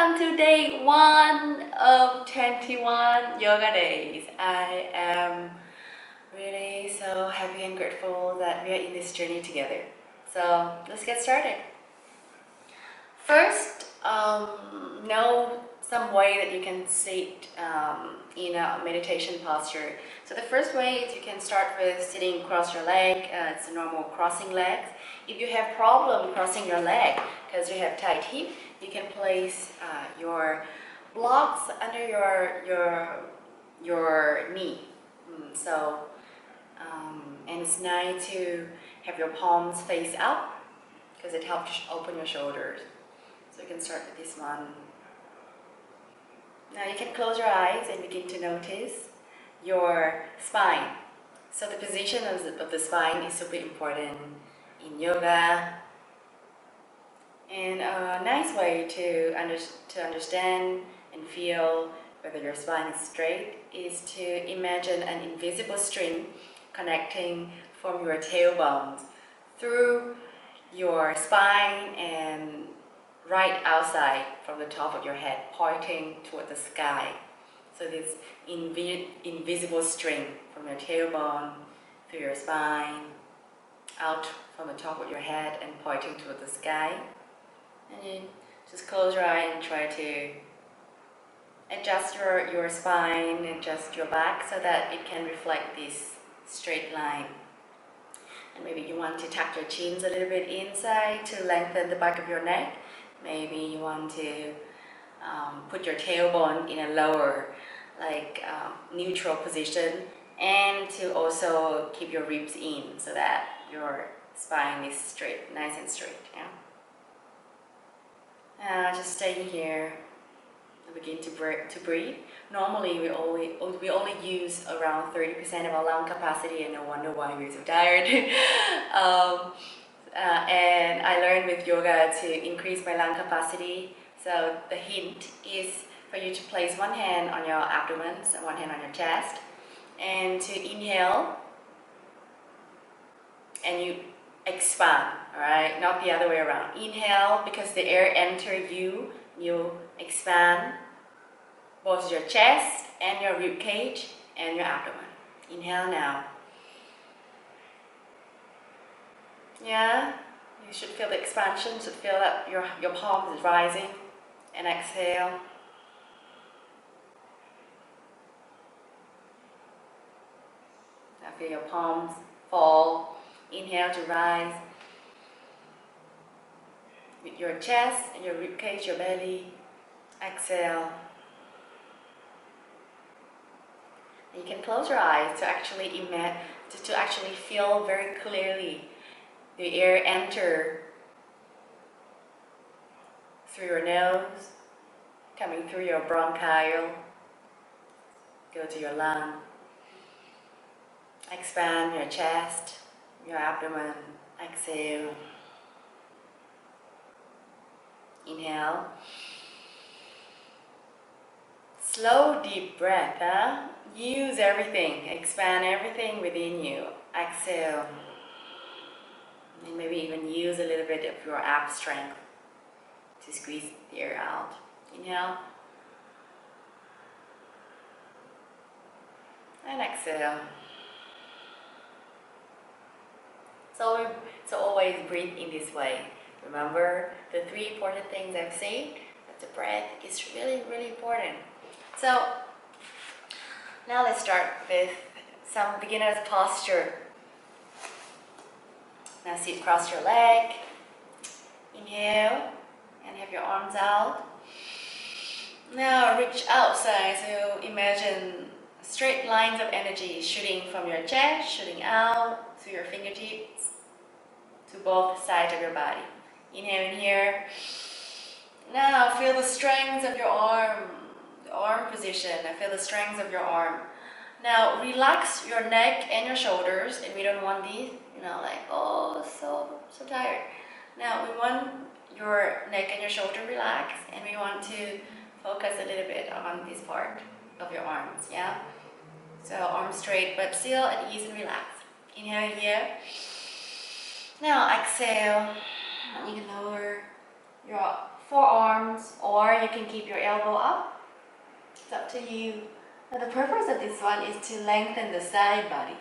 welcome to day 1 of 21 yoga days. I am really so happy and grateful that we are in this journey together. So let's get started. First, know some way that you can sit in a meditation posture. So the first way is you can start with sitting across your leg. It's a normal crossing legs. If you have problem crossing your leg because you have tight hip, you can place your blocks under your knee. And it's nice to have your palms face up because it helps open your shoulders. So you can start with this one. Now you can close your eyes and begin to notice your spine. So the position of the spine is super important in yoga. And a nice way to understand and feel whether your spine is straight is to imagine an invisible string connecting from your tailbones through your spine and right outside from the top of your head, pointing toward the sky. So this invisible string from your tailbone through your spine, out from the top of your head and pointing toward the sky. And you just close your eye and try to adjust your spine, adjust your back so that it can reflect this straight line. And maybe you want to tuck your chins a little bit inside to lengthen the back of your neck. Maybe you want to put your tailbone in a lower, neutral position, and to also keep your ribs in so that your spine is straight, nice and straight. Yeah. Just staying here. Begin to breathe. Normally, we only use around 30% of our lung capacity, and no wonder why we're so tired. And I learned with yoga to increase my lung capacity. So the hint is for you to place one hand on your abdomen and one hand on your chest, and to inhale, and you expand. All right, not the other way around. Inhale because the air enters you. You expand both your chest and your rib cage and your abdomen. Inhale now. Yeah, you should feel the expansion, you should feel that your palm is rising. And exhale. Now feel your palms fall. Inhale to rise. With your chest and your rib cage, your belly. Exhale. And you can close your eyes to actually feel very clearly the air enter through your nose, coming through your bronchial, go to your lung. Expand your chest, your abdomen. Exhale. Inhale. Slow, deep breath. Use everything. Expand everything within you. Exhale. And maybe even use a little bit of your ab strength to squeeze the air out. Inhale. And exhale. So always breathe in this way. Remember the 3 important things I've said, that the breath is really, really important. So now let's start with some beginner's posture. Now sit across your leg. Inhale and have your arms out. Now reach outside, so imagine straight lines of energy shooting from your chest, shooting out through your fingertips to both sides of your body. Inhale in here. Now feel the strength of your arm, the arm position. I feel the strength of your arm. Now relax your neck and your shoulders, and we don't want these, so tired. Now we want your neck and your shoulder relaxed, and we want to focus a little bit on this part of your arms, yeah? So arms straight, but still at ease and relaxed. Inhale here. Now exhale. You can lower your forearms, or you can keep your elbow up. It's up to you. Now the purpose of this one is to lengthen the side body.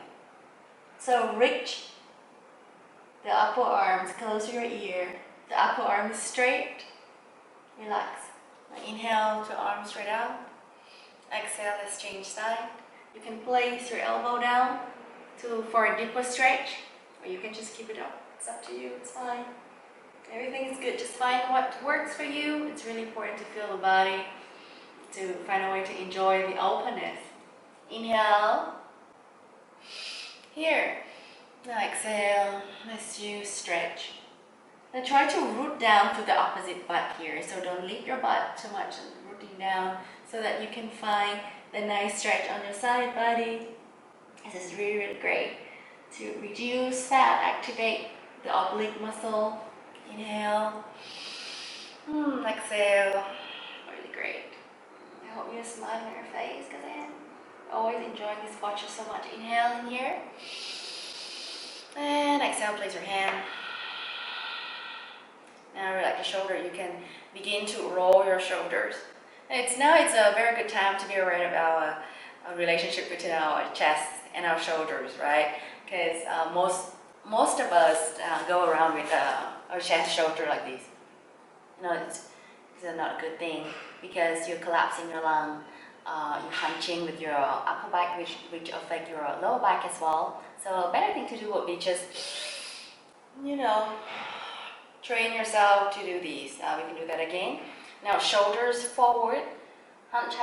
So reach the upper arms close to your ear. The upper arm is straight. Relax. Now inhale to arms straight out. Exhale, let's change side. You can place your elbow down for a deeper stretch, or you can just keep it up. It's up to you, it's fine. Everything is good. Just find what works for you. It's really important to feel the body, to find a way to enjoy the openness. Inhale. Here. Now exhale. Let's use stretch. Now try to root down to the opposite butt here. So don't lift your butt too much and rooting down so that you can find the nice stretch on your side body. This is really, really great to reduce fat, activate the oblique muscle. Inhale. Exhale. Really great. I hope you smile on your face because I am always enjoying this posture so much. Inhale in here. And exhale, place your hand. Now relax your shoulder. You can begin to roll your shoulders. It's a very good time to be worried about a relationship between our chest and our shoulders, right? Because most of us go around with our chest shoulder like this. It's not a good thing because you're collapsing your lung. You're hunching with your upper back, which affect your lower back as well. So a better thing to do would be just, train yourself to do these. We can do that again. Now shoulders forward, hunch.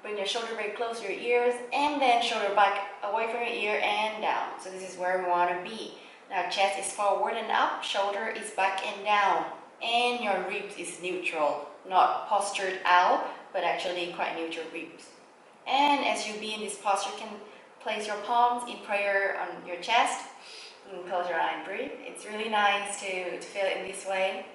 Bring your shoulder very close to your ears, and then shoulder back away from your ear and down. So this is where we want to be. Now chest is forward and up, shoulder is back and down, and your ribs is neutral, not postured out, but actually quite neutral ribs. And as you be in this posture, you can place your palms in prayer on your chest. And close your eye and breathe. It's really nice to feel it in this way.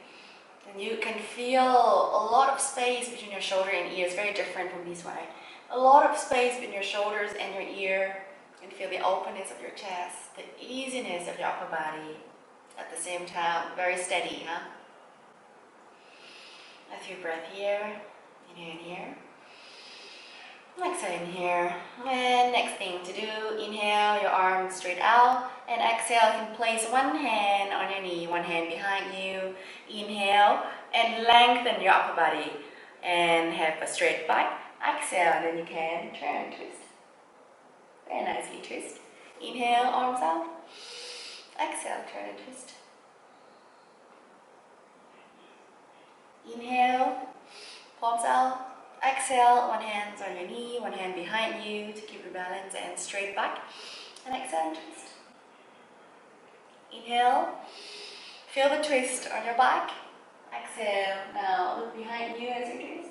And you can feel a lot of space between your shoulder and ear. It's very different from this way. A lot of space between your shoulders and your ear. You can feel the openness of your chest, the easiness of your upper body. At the same time, very steady, huh? A few breaths here. Inhale in here. Exhale in here. And next thing to do, inhale, your arms straight out. And exhale, you can place one hand on your knee, one hand behind you. Inhale and lengthen your upper body and have a straight back. Exhale, and then you can turn and twist. Very nicely twist. Inhale, arms out. Exhale, turn and twist. Inhale, palms out. Exhale, one hand on your knee, one hand behind you to keep your balance and straight back. And exhale and twist. Inhale, feel the twist on your back. Exhale, now look behind you as you twist.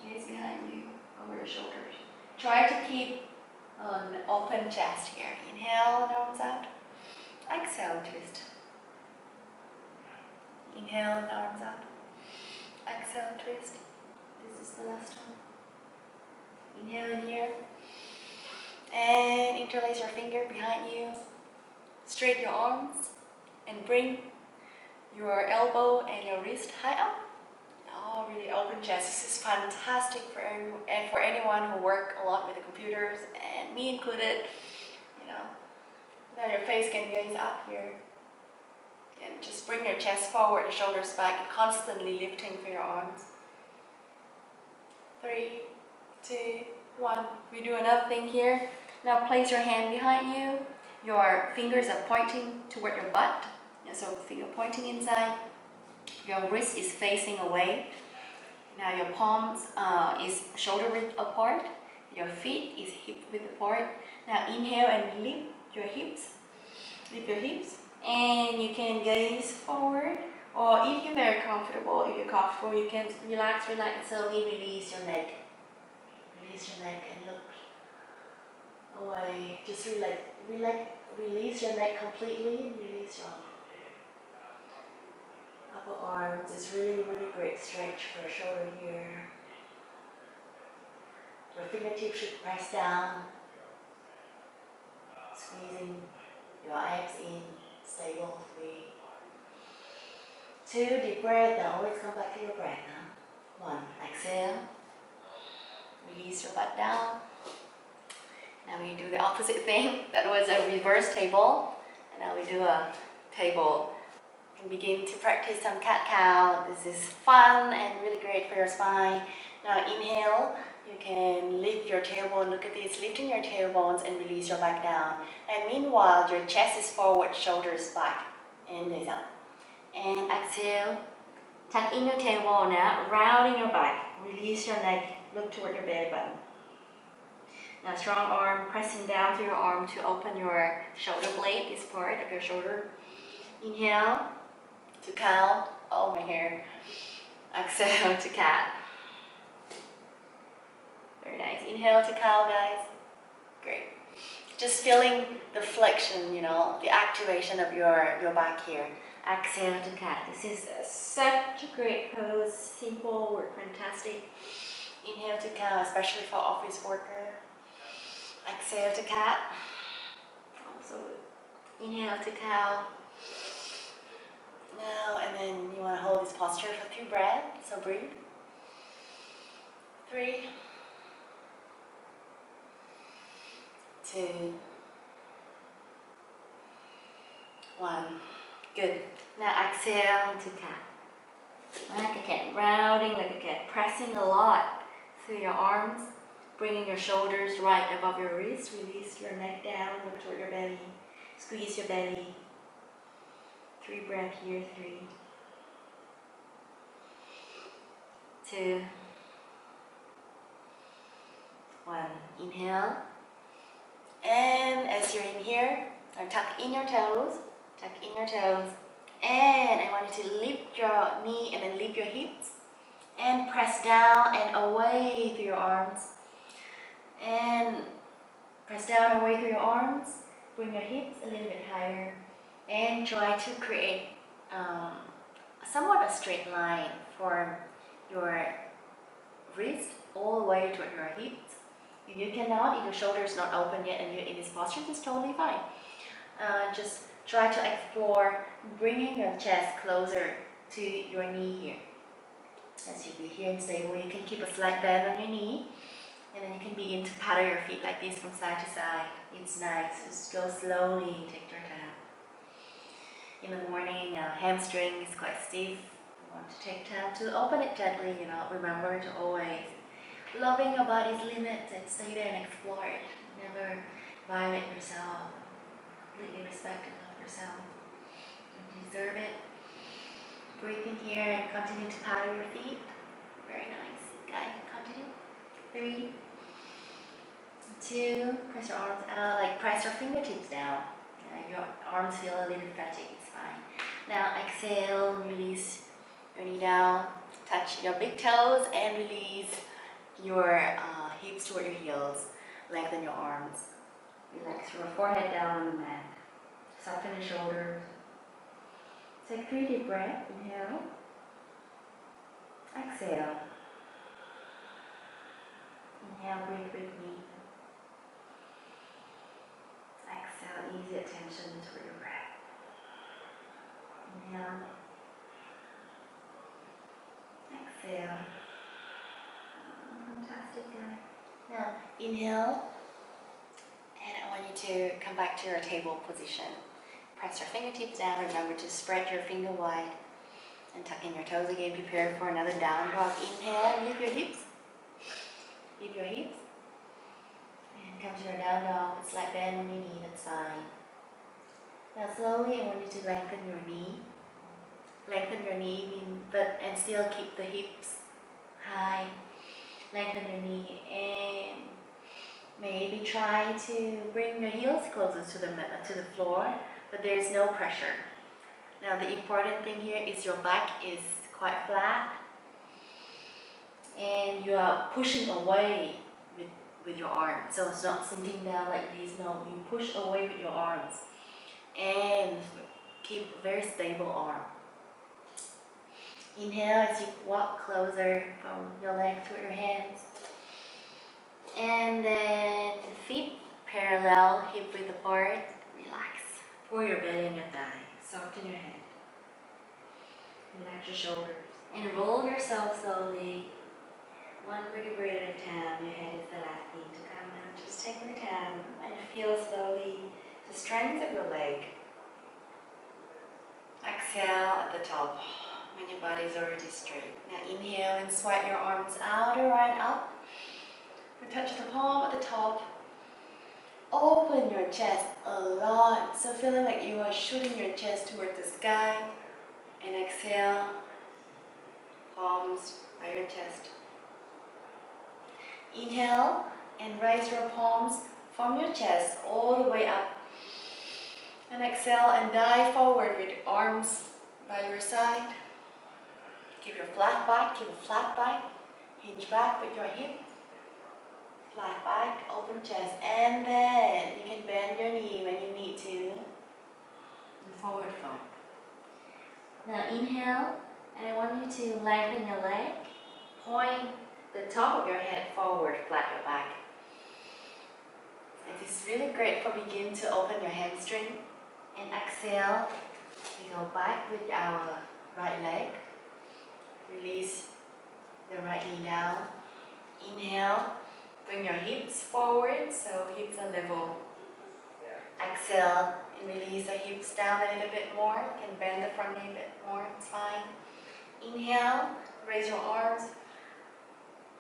Gaze behind you, over your shoulders. Try to keep an open chest here. Inhale and arms out. Exhale and twist. Inhale and arms out. Exhale and twist. This is the last one. Inhale in here. And interlace your finger behind you. Straighten your arms and bring your elbow and your wrist high up. Oh, really open chest. This is fantastic for anyone who work a lot with the computers, and me included. Now your face can gaze up here. And just bring your chest forward, your shoulders back, and constantly lifting for your arms. 3, 2, 1. We do another thing here. Now place your hand behind you. Your fingers are pointing toward your butt. So finger pointing inside. Your wrist is facing away. Now your palms is shoulder width apart. Your feet is hip width apart. Now inhale and lift your hips. Lift your hips. And you can gaze forward. Or if you're very comfortable, you can relax and slowly release your neck. Release your neck and look away. Just release your neck completely and release your upper arms. It's really, really great stretch for your shoulder here. Your fingertips should press down, squeezing your abs in, stable, free. 2 deep breaths. Now always come back to your breath. Huh? 1, exhale. Release your butt down. Now we do the opposite thing. That was a reverse table. And now we do a table. You can begin to practice some cat-cow. This is fun and really great for your spine. Now inhale. You can lift your tailbone. Look at this. Lifting your tailbones and release your back down. And meanwhile, your chest is forward, shoulders back. And there's up. And exhale. Tuck in your tailbone now. Rounding your back. Release your neck. Look toward your belly button. Now strong arm, pressing down through your arm to open your shoulder blade, this part of your shoulder. Inhale to cow. Oh, my hair. Exhale to cat. Very nice. Inhale to cow, guys. Great. Just feeling the flexion, the activation of your back here. Exhale to cat. This is such a great pose. Simple, work fantastic. Inhale to cow, especially for office worker. Exhale to cat. Also, inhale to cow. Now, and then you want to hold this posture for 2 breaths. So breathe. 3, 2, 1. Good. Now exhale to cat. Like a cat, rounding like a cat, pressing a lot through your arms, bringing your shoulders right above your wrist. Release your neck down, look toward your belly, squeeze your belly. 3 breaths here. 3, 2, 1. Inhale. And as you're in here, tuck in your toes. Tuck in your toes. And I want you to lift your knee and then lift your hips. And press down and away through your arms. And press down and away through your arms. Bring your hips a little bit higher. And try to create somewhat a straight line from your wrist all the way to your hips. If you cannot, if your shoulder is not open yet and you're in this posture, it's totally fine. Just try to explore bringing your chest closer to your knee here. As you be here and stable, you can keep a slight bend on your knee. And then you can begin to paddle your feet like this from side to side. It's nice. Just go slowly, take your time. In the morning, hamstring is quite stiff. You want to take time to open it gently, Remember to always loving your body's limits and stay there and explore it. Never violate yourself. Completely respect and love yourself. You deserve it. Breathe in here and continue to paddle your feet. Very nice. Guys, continue. 3, 2, press your arms out, press your fingertips down. Your arms feel a little fatigued, it's fine. Now exhale, release your knee down, touch your big toes and release your hips toward your heels. Lengthen your arms. Relax your forehead down on the mat. Soften your shoulders. Take 3 deep breaths. Inhale. Exhale. Inhale, breathe with me. Exhale, easy attention to your breath. Inhale. Exhale. Fantastic, guys. Now, inhale. And I want you to come back to your table position. Press your fingertips down. Remember to spread your finger wide. And tuck in your toes again. Prepare for another down dog. Inhale, lift your hips. Lift your hips. And come to your down dog. It's like bend on your knee, that's fine. Now slowly I want you to lengthen your knee. Lengthen your knee and still keep the hips high. Lengthen your knee and maybe try to bring your heels closer to the floor, but there is no pressure. Now the important thing here is your back is quite flat and you are pushing away with your arms. So it's not sinking down like this, no, you push away with your arms and keep a very stable arm. Inhale as you walk closer from your legs to your hands. And then feet parallel, hip width apart. Relax. Pour your belly on your thigh. Soften your head. Relax your shoulders. And roll yourself slowly. One big breath at a time. Your head is the last thing to come down. Just take your time and feel slowly the strength of your leg. Exhale at the top when your body is already straight. Now inhale and swipe your arms out or right up. We touch the palm at the top. Open your chest a lot. So feeling like you are shooting your chest toward the sky. And exhale, palms by your chest. Inhale and raise your palms from your chest all the way up. And exhale and dive forward with your arms by your side. Keep your flat back, hinge back with your hip. Flat back, open chest, and then you can bend your knee when you need to. And forward fold. Now inhale, and I want you to lengthen your leg. Point the top of your head forward, flat your back. It is really great for begin to open your hamstring. And exhale, we go back with our right leg. Release the right knee down. Inhale, bring your hips forward, so hips are level. Exhale, and release the hips down a little bit more. You can bend the front knee a bit more, it's fine. Inhale, raise your arms,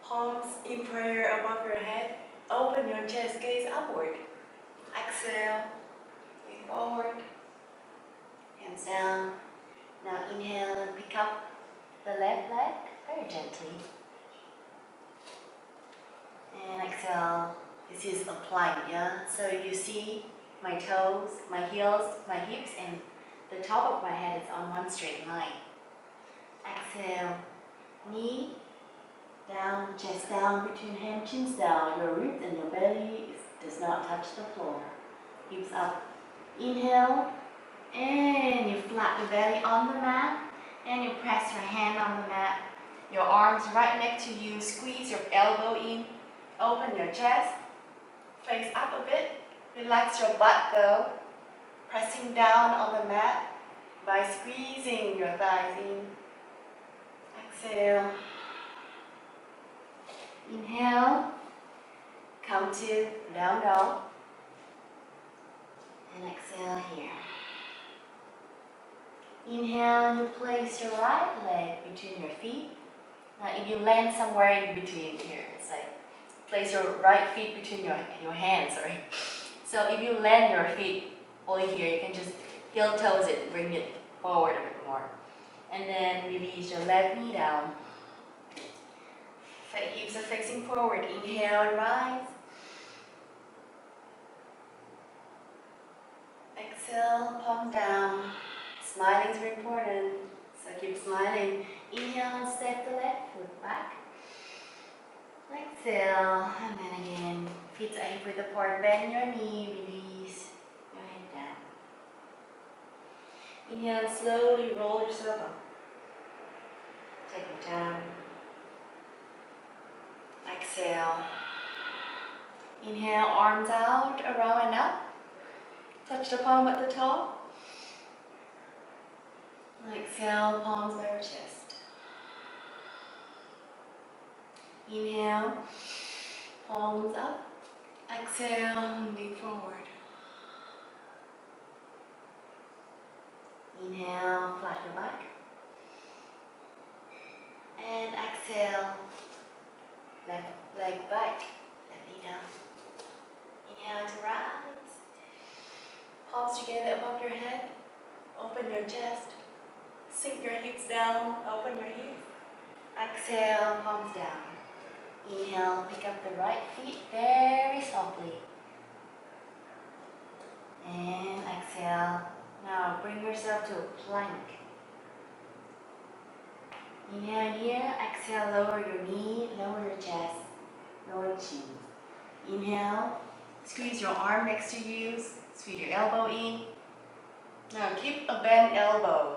palms in prayer above your head. Open your chest, gaze upward. Exhale, lean forward, hands down. Now inhale and pick up the left leg very gently. And exhale, this is a plank, yeah? So you see my toes, my heels, my hips, and the top of my head is on one straight line. Exhale, knee down, chest down, between hand, chins down. Your ribs and your belly does not touch the floor. Hips up. Inhale, and you flat the belly on the mat, and you press your hand on the mat. Your arms right next to you. Squeeze your elbow in. Open your chest. Face up a bit. Relax your butt though. Pressing down on the mat by squeezing your thighs in. Exhale. Inhale. Come to down dog. And exhale here. Inhale, you place your right leg between your feet. Now if you land somewhere in between here, it's like place your right feet between your hands, sorry. So if you land your feet only here, you can just heel toes it, bring it forward a bit more. And then release your left knee down. Hips are facing forward. Inhale and rise. Exhale, palm down. Smiling is very important, so keep smiling. Inhale and step the left foot back. Exhale, and then again, feet are hip width apart. Bend your knee, release your head down. Inhale, slowly roll yourself up. Take your time. Exhale. Inhale, arms out, around and up. Touch the palm at the top. Exhale, palms by your chest. Inhale, palms up. Exhale, lean forward. Inhale, flat your back. And exhale, left leg back, left knee down. Inhale to rise. Palms together above your head. Open your chest. Sink your hips down, open your hips. Exhale, palms down. Inhale, pick up the right feet very softly. And exhale. Now bring yourself to a plank. Inhale here, exhale, lower your knee, lower your chest, lower your chin. Inhale, squeeze your arm next to you, squeeze your elbow in. Now keep a bent elbow.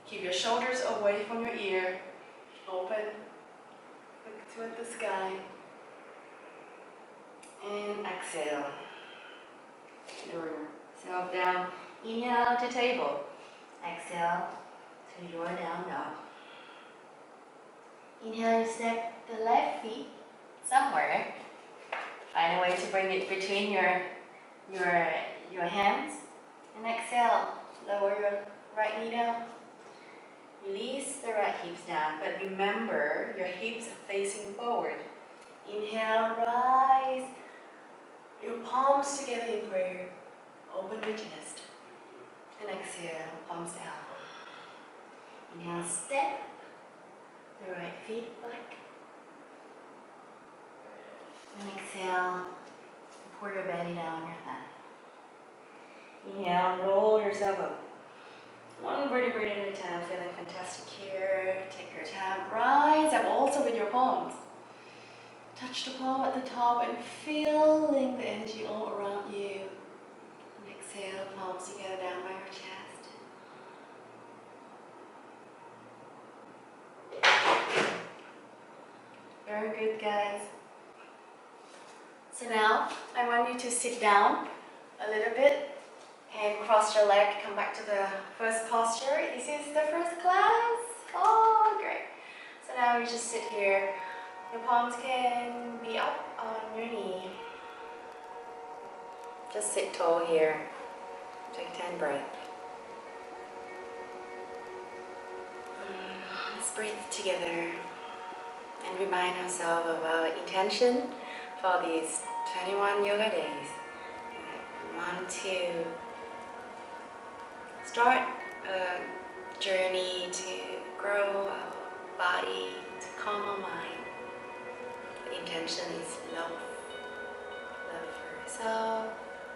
Keep your shoulders away from your ear. Open. Look toward the sky. And exhale. Lower yourself down. Inhale to table. Exhale to your down dog. Inhale, you step the left feet somewhere. Find a way to bring it between your hands. And exhale, lower your right knee down. Release the right hips down, but remember your hips are facing forward. Inhale, rise. Your palms together in prayer. Open your chest. And exhale, palms down. Inhale, step the right feet back. And exhale, pour your belly down on your thigh. Inhale, roll yourself up. One vertebrae at a time, feeling fantastic here. Take your time, rise up also with your palms. Touch the palm at the top and feeling the energy all around you. And exhale, palms together down by your chest. Very good, guys. So now, I want you to sit down a little bit and cross your leg, come back to the first posture. This is the first class. Oh, great. So now you just sit here. Your palms can be up on your knee. Just sit tall here. Take 10 breaths. Let's breathe together and remind ourselves of our intention for these 21 yoga days. We want to start a journey to grow our body, to calm our mind. The intention is love. Love for yourself,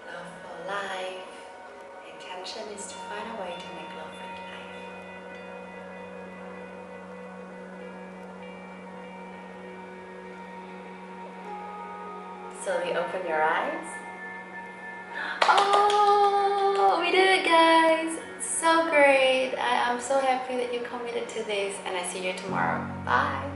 love for life. The intention is to find a way to make love with life. Slowly open your eyes. Oh, we did it, guys. So great. I am so happy that you committed to this, and I see you tomorrow. Bye.